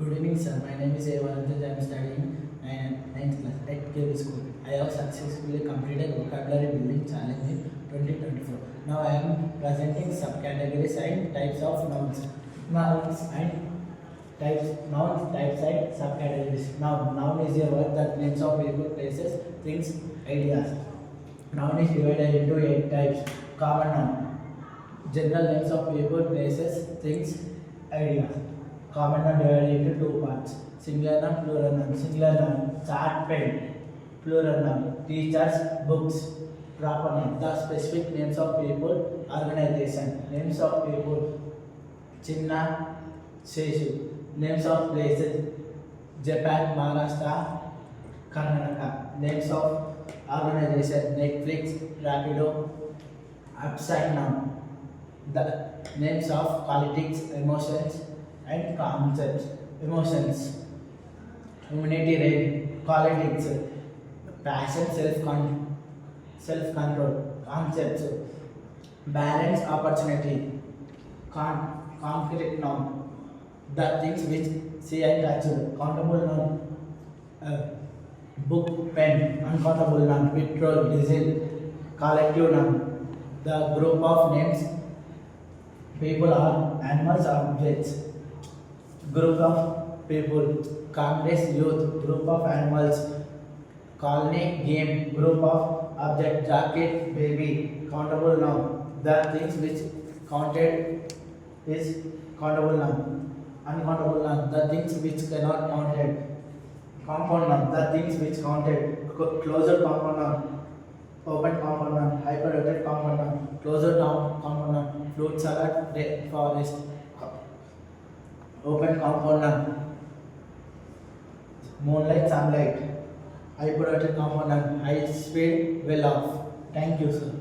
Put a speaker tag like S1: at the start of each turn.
S1: Good evening, sir. My name is Evanand. I am studying 9th class at KB School. I have successfully completed vocabulary building challenge in 2024. Now I am presenting subcategories and types of nouns. Nouns, types and subcategories. Noun is a word that names of people, places, things, ideas. Noun is divided into 8 types. Common noun. General names of people, places, things, ideas. Common noun divided into 2 parts. Singular noun, plural noun. Singular noun, chart, pen. Plural noun, teachers, books. Proper noun, the specific names of people, organization. Names of people, Chinna, Sheshu. Names of places, Japan, Maharashtra, Karnataka. Names of organization, Netflix, Rapido. Upside noun, the names of politics, emotions, and concepts. Emotions, humanity, rate, politics, passion, self control. Concepts, balance, opportunity. Concrete noun, the things which see and touch. Countable noun, book, pen. Uncountable noun, petrol, diesel. Collective noun, the group of names, people or animals or objects. Group of people, Congress, youth. Group of animals, colony, game. Group of object, jacket, baby. Countable noun, the things which counted is countable noun. Uncountable noun, the things which cannot counted. Compound noun, the things which counted. Closure compound noun, open compound noun, hyperactive compound noun, closure noun compound noun, fruit salad, forest. Open compound noun, moonlight, sunlight. Hyperactive compound noun, high speed, well off. Thank you, sir.